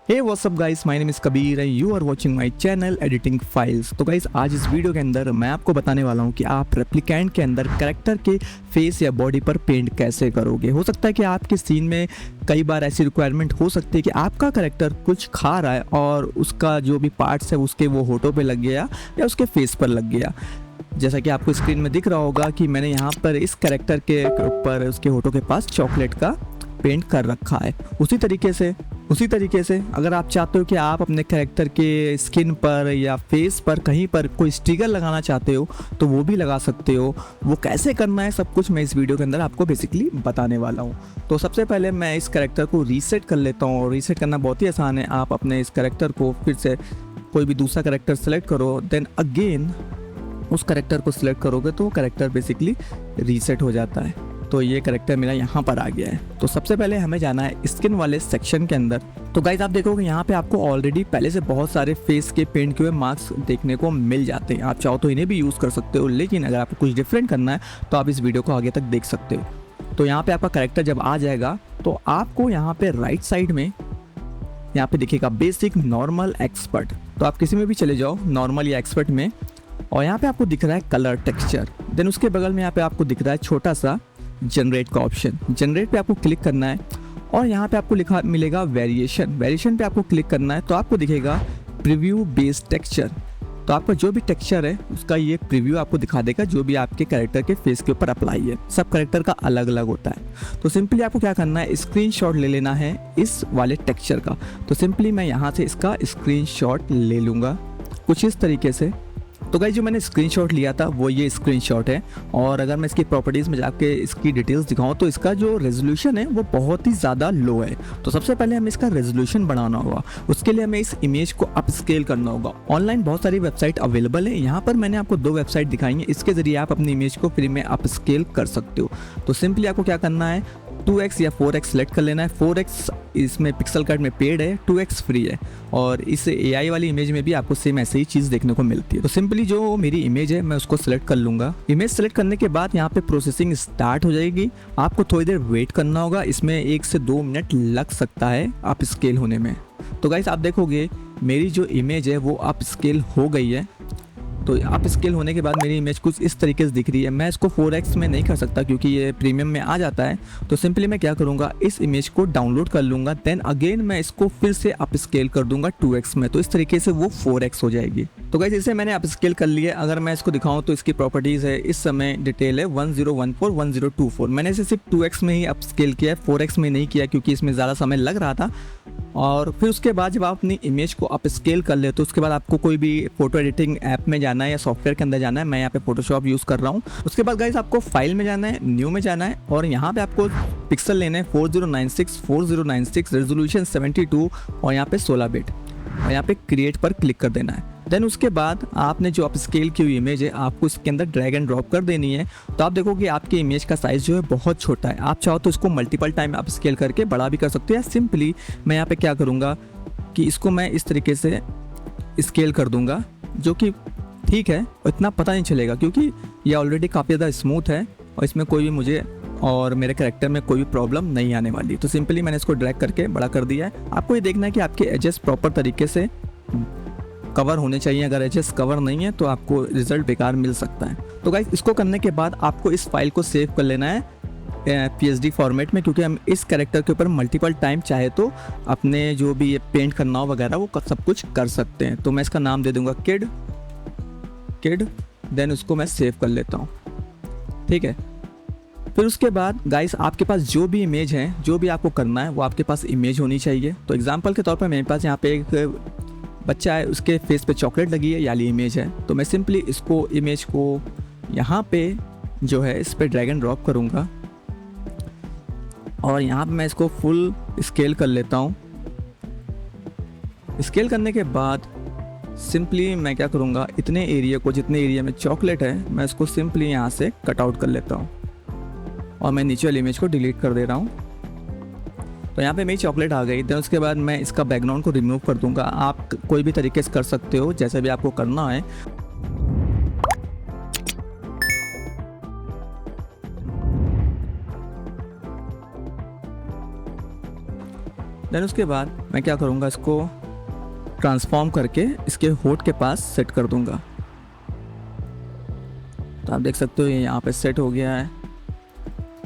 Hey what's up guys, my name is Kabir and you are watching my channel editing files. तो guys आज इस video के अंदर मैं आपको बताने वाला हूं कि आप रेप्लिकेंट के अंदर कैरेक्टर के फेस या बॉडी पर पेंट कैसे करोगे। हो सकता है कि आपके सीन में कई बार ऐसी रिक्वायरमेंट हो सकती है कि आपका कैरेक्टर कुछ खा रहा है और उसका जो भी पार्ट्स है उसके वो होठों पे लग गया या उसके फेस पर लग गया। जैसा कि आपको स्क्रीन में दिख रहा होगा कि मैंने यहाँ पर इस कैरेक्टर के ऊपर उसके होठों के पास चॉकलेट का पेंट कर रखा है। उसी तरीके से अगर आप चाहते हो कि आप अपने कैरेक्टर के स्किन पर या फेस पर कहीं पर कोई स्टिकर लगाना चाहते हो तो वो भी लगा सकते हो। वो कैसे करना है सब कुछ मैं इस वीडियो के अंदर आपको बेसिकली बताने वाला हूँ। तो सबसे पहले मैं इस कैरेक्टर को रीसेट कर लेता हूँ और रीसेट करना बहुत ही आसान है। आप अपने इस कैरेक्टर को फिर से कोई भी दूसरा कैरेक्टर सेलेक्ट करो, देन अगेन उस कैरेक्टर को सिलेक्ट करोगे तो वो कैरेक्टर बेसिकली रीसेट हो जाता है। तो ये कैरेक्टर मेरा यहाँ पर आ गया है। तो सबसे पहले हमें जाना है स्किन वाले सेक्शन के अंदर। तो गाइज आप देखोगे यहाँ पे आपको ऑलरेडी पहले से बहुत सारे फेस के पेंट किए हुए मार्क्स देखने को मिल जाते हैं। आप चाहो तो इन्हें भी यूज़ कर सकते हो, लेकिन अगर आपको कुछ डिफरेंट करना है तो आप इस वीडियो को आगे तक देख सकते हो। तो यहाँ पे आपका कैरेक्टर जब आ जाएगा तो आपको यहाँ पे राइट साइड में यहाँ पे दिखेगा बेसिक, नॉर्मल, एक्सपर्ट। तो आप किसी में भी चले जाओ, नॉर्मल या एक्सपर्ट में, और यहाँ पे आपको दिख रहा है कलर टेक्सचर। देन उसके बगल में यहाँ पे आपको दिख रहा है छोटा सा जनरेट का ऑप्शन। जनरेट पे आपको क्लिक करना है और यहाँ पे आपको लिखा मिलेगा वेरिएशन पे आपको क्लिक करना है। तो आपको दिखेगा प्रीव्यू बेस्ड टेक्सचर। तो आपका जो भी टेक्सचर है उसका ये प्रीव्यू आपको दिखा देगा जो भी आपके कैरेक्टर के फेस के ऊपर अप्लाई है। सब कैरेक्टर का अलग अलग होता है। तो सिंपली आपको क्या करना है, स्क्रीनशॉट ले लेना है इस वाले टेक्सचर का। तो सिंपली मैं यहाँ से इसका स्क्रीनशॉट ले लूँगा कुछ इस तरीके से। तो गाइस जो मैंने स्क्रीनशॉट लिया था वो ये स्क्रीनशॉट है। और अगर मैं इसकी प्रॉपर्टीज़ में जाके इसकी डिटेल्स दिखाऊं तो इसका जो रेजोल्यूशन है वो बहुत ही ज़्यादा लो है। तो सबसे पहले हमें इसका रेजोल्यूशन बढ़ाना होगा। उसके लिए हमें इस इमेज को अपस्केल करना होगा। ऑनलाइन बहुत सारी वेबसाइट अवेलेबल है। यहाँ पर मैंने आपको 2 वेबसाइट दिखाई है, इसके ज़रिए आप अपनी इमेज को फ्री में अपस्केल कर सकते हो। तो सिंपली आपको क्या करना है, 2x या 4x सेलेक्ट कर लेना है। 4x इसमें पिक्सल कट में पेड है, 2x फ्री है। और इस AI वाली इमेज में भी आपको सेम ऐसे ही चीज़ देखने को मिलती है। तो सिंपली जो मेरी इमेज है मैं उसको सेलेक्ट कर लूँगा। इमेज सेलेक्ट करने के बाद यहाँ पे प्रोसेसिंग स्टार्ट हो जाएगी। आपको थोड़ी देर वेट करना होगा, इसमें 1 से 2 मिनट लग सकता है अप स्केल होने में। तो गाइस आप देखोगे मेरी जो इमेज है वो अप स्केल हो गई है। तो अप स्केल होने के बाद मेरी इमेज कुछ इस तरीके से दिख रही है। मैं इसको 4x में नहीं कर सकता क्योंकि ये प्रीमियम में आ जाता है। तो सिंपली मैं क्या करूँगा, इस इमेज को डाउनलोड कर लूँगा, देन अगेन मैं इसको फिर से अप स्केल कर दूंगा 2x में। तो इस तरीके से वो 4x हो जाएगी। तो गाइस इसे मैंने अप स्केल कर लिया। अगर मैं इसको दिखाऊँ तो इसकी प्रॉपर्टीज़ है, इस समय डिटेल है 1014 1024। मैंने इसे सिर्फ 2x में ही अप स्केल किया है, 4x में नहीं किया क्योंकि इसमें ज़्यादा समय लग रहा था। और फिर उसके बाद जब आप अपनी इमेज को अप स्केल कर ले तो उसके बाद आपको कोई भी फोटो एडिटिंग ऐप में जाना है या सॉफ्टवेयर के अंदर जाना है। मैं यहाँ पे फोटोशॉप यूज़ कर रहा हूँ। उसके बाद गाइस आपको फाइल में जाना है, न्यू में जाना है और यहाँ पे आपको पिक्सल लेने हैं 4096 रेजोल्यूशन 72 और यहाँ पे 16 बिट और यहाँ पे क्रिएट पर क्लिक कर देना है। देन उसके बाद आपने जो अप स्केल की हुई इमेज है आपको इसके अंदर ड्रैग एंड ड्रॉप कर देनी है। तो आप देखोगे आपकी इमेज का साइज़ जो है बहुत छोटा है। आप चाहो तो इसको मल्टीपल टाइम अप स्केल करके बड़ा भी कर सकते हो, या सिंपली मैं यहाँ पे क्या करूँगा कि इसको मैं इस तरीके से स्केल कर दूँगा जो कि ठीक है, इतना पता नहीं चलेगा क्योंकि ये ऑलरेडी काफ़ी ज़्यादा स्मूथ है और इसमें कोई भी मुझे और मेरे कैरेक्टर में कोई भी प्रॉब्लम नहीं आने वाली। तो सिंपली मैंने इसको ड्रैग करके बड़ा कर दिया है। आपको ये देखना है कि आपके एजेस प्रॉपर तरीके से कवर होने चाहिए। अगर एजेस कवर नहीं है तो आपको रिजल्ट बेकार मिल सकता है। तो गाइस इसको करने के बाद आपको इस फाइल को सेव कर लेना है PSD फॉर्मेट में, क्योंकि हम इस कैरेक्टर के ऊपर मल्टीपल टाइम चाहे तो अपने जो भी ये पेंट करना हो वगैरह वो सब कुछ कर सकते हैं। तो मैं इसका नाम दे दूँगा किड। देन उसको मैं सेव कर लेता हूँ, ठीक है। फिर उसके बाद गाइस आपके पास जो भी इमेज है, जो भी आपको करना है वो आपके पास इमेज होनी चाहिए। तो एग्जांपल के तौर पर मेरे पास यहाँ पे एक बच्चा है, उसके फेस पे चॉकलेट लगी है, याली इमेज है। तो मैं सिंपली इसको इमेज को यहाँ पे जो है इस पर ड्रैग एंड ड्रॉप करूँगा और यहाँ पे मैं इसको फुल स्केल कर लेता हूँ। स्केल करने के बाद सिंपली मैं क्या करूँगा, इतने एरिया को, जितने एरिया में चॉकलेट है मैं इसको सिंपली यहाँ से कट आउट कर लेता हूँ और मैं नीचे वाली इमेज को डिलीट कर दे रहा हूँ। तो यहाँ पे मेरी चॉकलेट आ गई। देन उसके बाद मैं इसका बैकग्राउंड को रिमूव कर दूंगा। आप कोई भी तरीके से कर सकते हो, जैसे भी आपको करना है। देन उसके बाद मैं क्या करूँगा, इसको ट्रांसफॉर्म करके इसके होठ के पास सेट कर दूँगा। तो आप देख सकते हो ये यहाँ पे सेट हो गया है।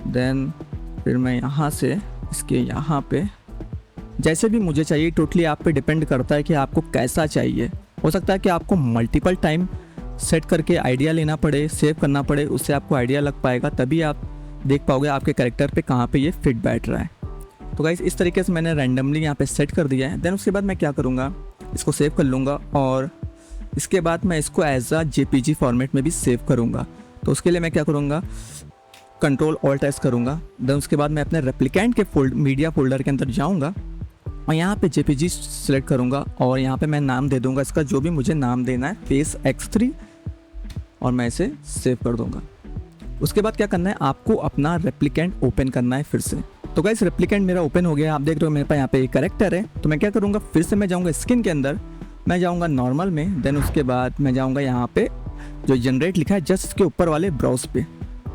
देन फिर मैं यहाँ से इसके यहाँ पे जैसे भी मुझे चाहिए, टोटली आप पे डिपेंड करता है कि आपको कैसा चाहिए। हो सकता है कि आपको मल्टीपल टाइम सेट करके आइडिया लेना पड़े, सेव करना पड़े, उससे आपको आइडिया लग पाएगा, तभी आप देख पाओगे आपके कैरेक्टर पे कहाँ पे ये फिट बैठ रहा है। तो गाइस इस तरीके से मैंने रैंडमली यहाँ पे सेट कर दिया है। देन उसके बाद मैं क्या करूँगा, इसको सेव कर लूँगा और इसके बाद मैं इसको एज अ JPG फॉर्मेट में भी सेव करूँगा। तो उसके लिए मैं क्या करूँगा, Ctrl+Alt+S करूँगा। देन उसके बाद मैं अपने रेप्लिकेंट के मीडिया फोल्डर के अंदर जाऊँगा और यहाँ पे JPG सेलेक्ट करूँगा और यहाँ पे मैं नाम दे दूँगा इसका, जो भी मुझे नाम देना है, फेस X3, और मैं इसे सेव कर दूँगा। उसके बाद क्या करना है, आपको अपना रेप्लिकेंट ओपन करना है फिर से। तो गाइस रेप्लिकेंट मेरा ओपन हो गया, आप देख रहे हो मेरे पास यहाँ पे एक कैरेक्टर है। तो मैं क्या करूँगा, फिर से मैं जाऊँगा स्किन के अंदर, मैं जाऊँगा नॉर्मल में। देन उसके बाद मैं जाऊँगा यहाँ पे जो जनरेट लिखा है जस्ट इसके ऊपर वाले ब्राउज पे,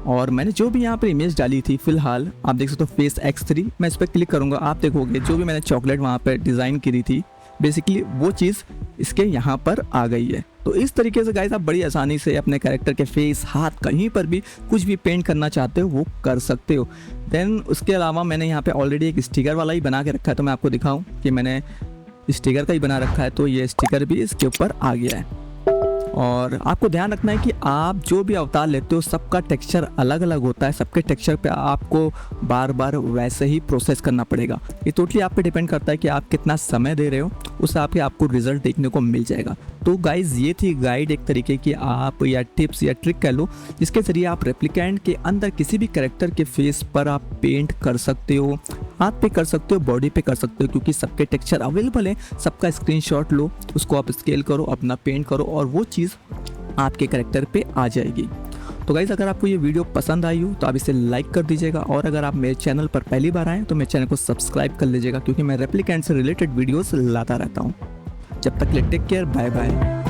और मैंने जो भी यहाँ पर इमेज डाली थी फिलहाल आप देख सकते हो फेस X3, मैं इस पर क्लिक करूँगा। आप देखोगे जो भी मैंने चॉकलेट वहाँ पर डिज़ाइन करी थी बेसिकली वो चीज़ इसके यहाँ पर आ गई है। तो इस तरीके से गाइस आप बड़ी आसानी से अपने कैरेक्टर के फेस, हाथ, कहीं पर भी कुछ भी पेंट करना चाहते हो वो कर सकते हो। देन उसके अलावा मैंने यहाँ पे ऑलरेडी एक स्टिकर वाला ही बना के रखा है, तो मैं आपको दिखाऊं कि मैंने स्टिकर का ही बना रखा है। तो ये स्टिकर भी इसके ऊपर आ गया है। और आपको ध्यान रखना है कि आप जो भी अवतार लेते हो सबका टेक्सचर अलग अलग होता है, सबके टेक्सचर पे आपको बार बार वैसे ही प्रोसेस करना पड़ेगा। ये टोटली आप पे डिपेंड करता है कि आप कितना समय दे रहे हो, उस हिसाब से आपको रिजल्ट देखने को मिल जाएगा। तो गाइज ये थी गाइड, एक तरीके की आप या टिप्स या ट्रिक कह लो, जिसके जरिए आप रेप्लिकेंट के अंदर किसी भी कैरेक्टर के फेस पर आप पेंट कर सकते हो, हाथ पे कर सकते हो, बॉडी पे कर सकते हो, क्योंकि सबके टेक्सचर अवेलेबल है। सबका स्क्रीनशॉट लो, उसको आप स्केल करो, अपना पेंट करो और वो चीज़ आपके कैरेक्टर पे आ जाएगी। तो गाइज़ अगर आपको ये वीडियो पसंद आई हो तो आप इसे लाइक कर दीजिएगा, और अगर आप मेरे चैनल पर पहली बार आएँ तो मेरे चैनल को सब्सक्राइब कर लीजिएगा, क्योंकि मैं रेप्लिकेंट से रिलेटेड वीडियोस लाता रहता हूँ। जब तक के लिए टेक केयर, बाय बाय।